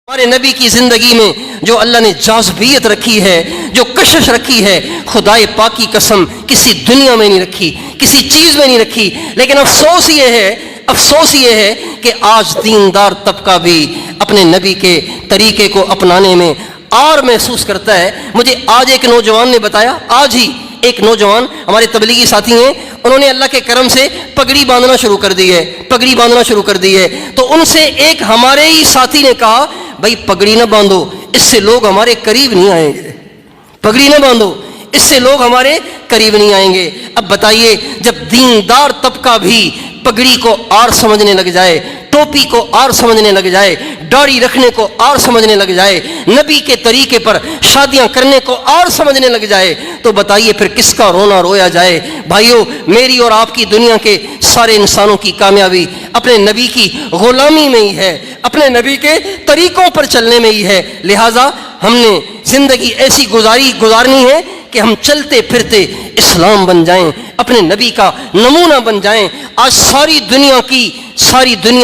ہمارے نبی کی زندگی میں جو اللہ نے جاذبیت رکھی ہے، جو کشش رکھی ہے، خدائے پاک کی قسم کسی دنیا میں نہیں رکھی، کسی چیز میں نہیں رکھی۔ لیکن افسوس یہ ہے کہ آج دیندار طبقہ بھی اپنے نبی کے طریقے کو اپنانے میں آر محسوس کرتا ہے۔ مجھے آج ایک نوجوان نے بتایا، آج ہی ایک نوجوان ہمارے تبلیغی ساتھی ہیں، انہوں نے اللہ کے کرم سے پگڑی باندھنا شروع کر دی ہے، تو ان سے ایک ہمارے ہی ساتھی نے کہا، بھائی پگڑی نہ باندھو، اس سے لوگ ہمارے قریب نہیں آئیں گے، پگڑی نہ باندھو، اس سے لوگ ہمارے قریب نہیں آئیں گے۔ اب بتائیے، جب دیندار طبقہ بھی پگڑی کو آر سمجھنے لگ جائے، ٹوپی کو آر سمجھنے لگ جائے، داڑھی رکھنے کو آر سمجھنے لگ جائے، نبی کے طریقے پر شادیاں کرنے کو آر سمجھنے لگ جائے، تو بتائیے پھر کس کا رونا رویا جائے؟ بھائیو، میری اور آپ کی دنیا کے سارے انسانوں کی کامیابی اپنے نبی کی غلامی میں ہی ہے، اپنے نبی کے طریقوں پر چلنے میں ہی ہے۔ لہٰذا ہم نے زندگی ایسی گزارنی ہے کہ ہم چلتے پھرتے اسلام بن جائیں، اپنے نبی کا نمونہ بن جائیں۔ آج ساری دنیا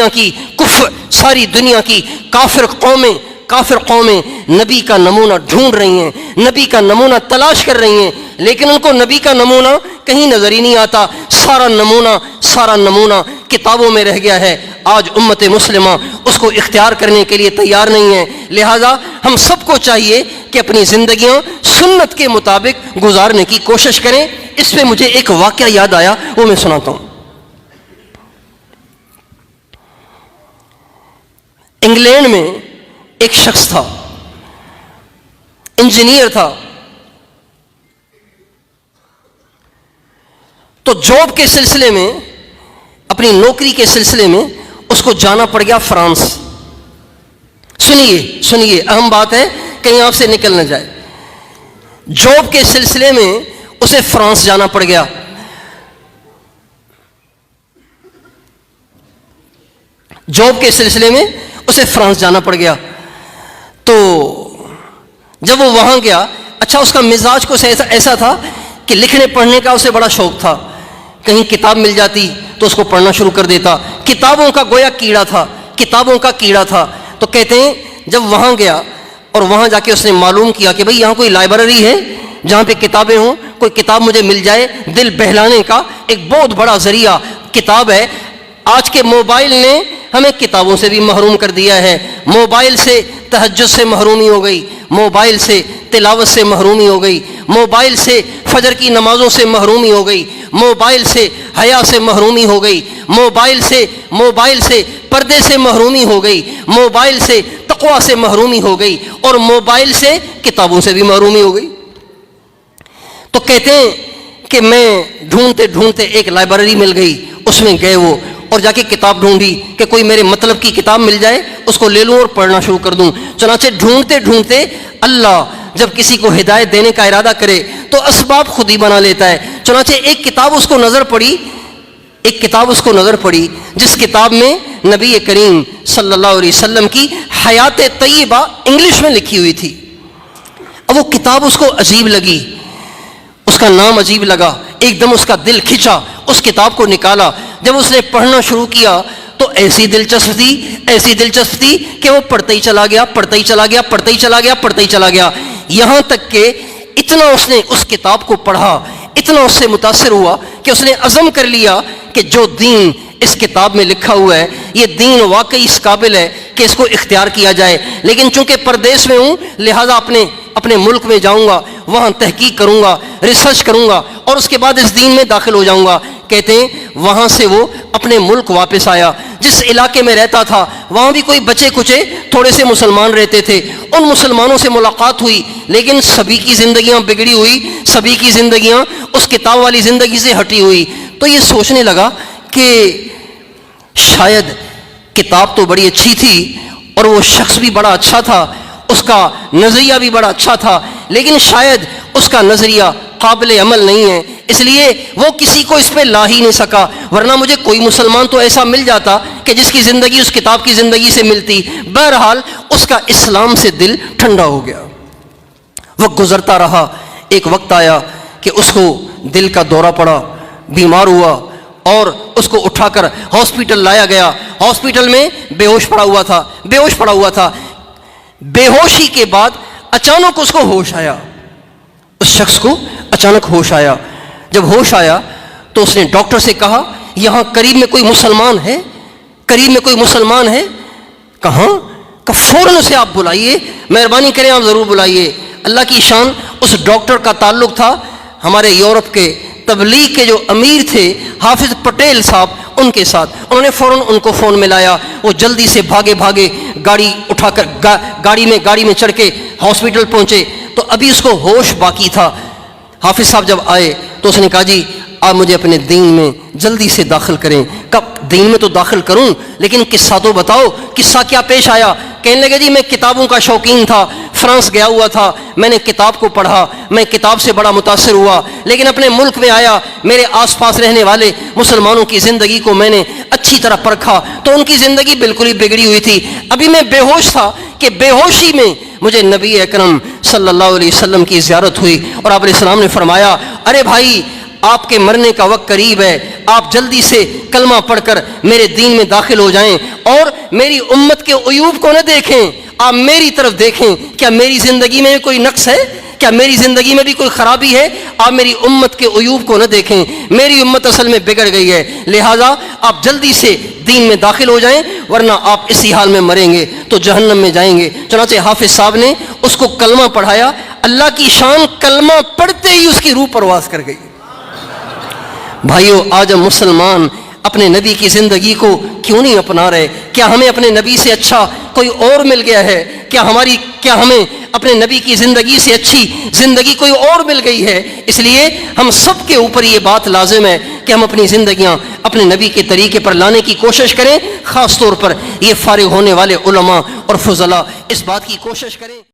کی کافر قومیں نبی کا نمونہ ڈھونڈ رہی ہیں، نبی کا نمونہ تلاش کر رہی ہیں، لیکن ان کو نبی کا نمونہ کہیں نظر ہی نہیں آتا۔ سارا نمونہ کتابوں میں رہ گیا ہے۔ آج امت مسلمہ اس کو اختیار کرنے کے لیے تیار نہیں ہے۔ لہٰذا ہم سب کو چاہیے کہ اپنی زندگیاں سنت کے مطابق گزارنے کی کوشش کریں۔ اس پہ مجھے ایک واقعہ یاد آیا، وہ میں سناتا ہوں۔ انگلینڈ میں ایک شخص تھا، انجینئر تھا، تو جاب کے سلسلے میں، اپنی نوکری کے سلسلے میں اس کو جانا پڑ گیا فرانس۔ سنیے اہم بات ہے، کہیں آپ سے نکل نہ جائے۔ جاب کے سلسلے میں اسے فرانس جانا پڑ گیا۔ تو جب وہ وہاں گیا، اچھا اس کا مزاج کچھ ایسا تھا کہ لکھنے پڑھنے کا اسے بڑا شوق تھا، کہیں کتاب مل جاتی تو اس کو پڑھنا شروع کر دیتا۔ کتابوں کا گویا کیڑا تھا۔ تو کہتے ہیں جب وہاں گیا اور وہاں جا کے اس نے معلوم کیا کہ بھئی یہاں کوئی لائبریری ہے جہاں پہ کتابیں ہوں، کوئی کتاب مجھے مل جائے، دل بہلانے کا ایک بہت بڑا ذریعہ کتاب ہے۔ آج کے موبائل نے ہمیں کتابوں سے بھی محروم کر دیا ہے۔ موبائل سے تہجد سے محرومی ہو گئی، موبائل سے تلاوت سے محرومی ہو گئی، موبائل سے فجر کی نمازوں سے محرومی ہو گئی، موبائل سے حیا سے محرومی ہو گئی، موبائل سے پردے سے محرومی ہو گئی، موبائل سے تقوی سے محرومی ہو گئی، اور موبائل سے کتابوں سے بھی محرومی ہو گئی۔ تو کہتے ہیں کہ میں ڈھونڈتے ایک لائبریری مل گئی، اس میں گئے وہ اور جا کے کتاب ڈھونڈی کہ کوئی میرے مطلب کی کتاب مل جائے، اس کو لے لوں اور پڑھنا شروع کر دوں۔ چنانچہ ڈھونڈتے اللہ جب کسی کو ہدایت دینے کا ارادہ کرے تو اسباب خود ہی بنا لیتا ہے۔ چنانچہ ایک کتاب اس کو نظر پڑی جس کتاب میں نبی کریم صلی اللہ علیہ وسلم کی حیات طیبہ انگلش میں لکھی ہوئی تھی۔ اب وہ کتاب اس کو عجیب لگی، اس کا نام عجیب لگا، ایک دم اس کا دل کھنچا، اس کتاب کو نکالا۔ جب اس نے پڑھنا شروع کیا تو ایسی دلچسپ تھی کہ وہ پڑھتا ہی چلا گیا، یہاں تک کہ اتنا اس نے اس کتاب کو پڑھا، اتنا اس سے متاثر ہوا کہ اس نے عزم کر لیا کہ جو دین اس کتاب میں لکھا ہوا ہے، یہ دین واقعی اس قابل ہے کہ اس کو اختیار کیا جائے۔ لیکن چونکہ پردیس میں ہوں، لہٰذا اپنے ملک میں جاؤں گا، وہاں تحقیق کروں گا، ریسرچ کروں گا، اور اس کے بعد اس دین میں داخل ہو جاؤں گا۔ کہتے ہیں وہاں سے وہ اپنے ملک واپس آیا۔ جس علاقے میں رہتا تھا وہاں بھی کوئی بچے کچے تھوڑے سے مسلمان رہتے تھے، ان مسلمانوں سے ملاقات ہوئی، لیکن سبھی کی زندگیاں بگڑی ہوئی، سبھی کی زندگیاں اس کتاب والی زندگی سے ہٹی ہوئی۔ تو یہ سوچنے لگا کہ شاید کتاب تو بڑی اچھی تھی اور وہ شخص بھی بڑا اچھا تھا، اس کا نظریہ بھی بڑا اچھا تھا، لیکن شاید اس کا نظریہ قابل عمل نہیں ہے، اس لیے وہ کسی کو اس پہ لا ہی نہیں سکا، ورنہ مجھے کوئی مسلمان تو ایسا مل جاتا کہ جس کی زندگی اس کتاب کی زندگی سے ملتی۔ بہرحال اس کا اسلام سے دل ٹھنڈا ہو گیا۔ وقت گزرتا رہا، ایک وقت آیا کہ اس کو دل کا دورہ پڑا، بیمار ہوا اور اس کو اٹھا کر ہاسپٹل لایا گیا۔ ہاسپٹل میں بے ہوش پڑا ہوا تھا۔ بے ہوشی کے بعد اچانک اس کو ہوش آیا، اس شخص کو اچانک ہوش آیا. جب ہوش آیا تو اس نے ڈاکٹر سے کہا یہاں قریب میں کوئی مسلمان ہے، قریب میں کوئی مسلمان ہے؟ کہاں؟ کہ فوراً اسے آپ بلائیے، مہربانی کریں آپ ضرور بلائیے. اللہ کی شان، اس ڈاکٹر کا تعلق تھا ہمارے یورپ کے تبلیغ کے جو امیر تھے حافظ پٹیل صاحب، ان کے ساتھ. انہوں نے فوراً ان کو فون ملایا. وہ جلدی سے بھاگے گاڑی اٹھا کر گاڑی میں چڑھ کے ہاسپٹل پہنچے. تو ابھی اس کو ہوش باقی تھا. حافظ صاحب جب آئے تو اس نے کہا جی آپ مجھے اپنے دین میں جلدی سے داخل کریں. کب دین میں تو داخل کروں لیکن قصہ تو بتاؤ، قصہ کیا پیش آیا؟ کہنے لگے جی میں کتابوں کا شوقین تھا، فرانس گیا ہوا تھا، میں نے کتاب کو پڑھا، میں کتاب سے بڑا متاثر ہوا، لیکن اپنے ملک میں آیا، میرے آس پاس رہنے والے مسلمانوں کی زندگی کو میں نے اچھی طرح پرکھا تو ان کی زندگی بالکل ہی بگڑی ہوئی تھی. ابھی میں بے ہوش تھا کہ بے ہوشی میں مجھے نبی اکرم صلی اللہ علیہ وسلم کی زیارت ہوئی اور آپ علیہ السلام نے فرمایا ارے بھائی آپ کے مرنے کا وقت قریب ہے، آپ جلدی سے کلمہ پڑھ کر میرے دین میں داخل ہو جائیں اور میری امت کے عیوب کو نہ دیکھیں، آپ میری طرف دیکھیں. کیا میری زندگی میں کوئی نقص ہے؟ کیا میری زندگی میں بھی کوئی خرابی ہے؟ آپ میری امت کے عیوب کو نہ دیکھیں، میری امت اصل میں بگڑ گئی ہے، لہٰذا آپ جلدی سے دین میں داخل ہو جائیں ورنہ آپ اسی حال میں مریں گے تو جہنم میں جائیں گے. چنانچہ حافظ صاحب نے اس کو کلمہ پڑھایا. اللہ کی شان، کلمہ پڑھتے ہی اس کی روح پرواز کر گئی. بھائیو آج ہم مسلمان اپنے نبی کی زندگی کو کیوں نہیں اپنا رہے؟ کیا ہمیں اپنے نبی سے اچھا کوئی اور مل گیا ہے؟ کیا ہمیں اپنے نبی کی زندگی سے اچھی زندگی کوئی اور مل گئی ہے؟ اس لیے ہم سب کے اوپر یہ بات لازم ہے کہ ہم اپنی زندگیاں اپنے نبی کے طریقے پر لانے کی کوشش کریں. خاص طور پر یہ فارغ ہونے والے علماء اور فضلاء اس بات کی کوشش کریں.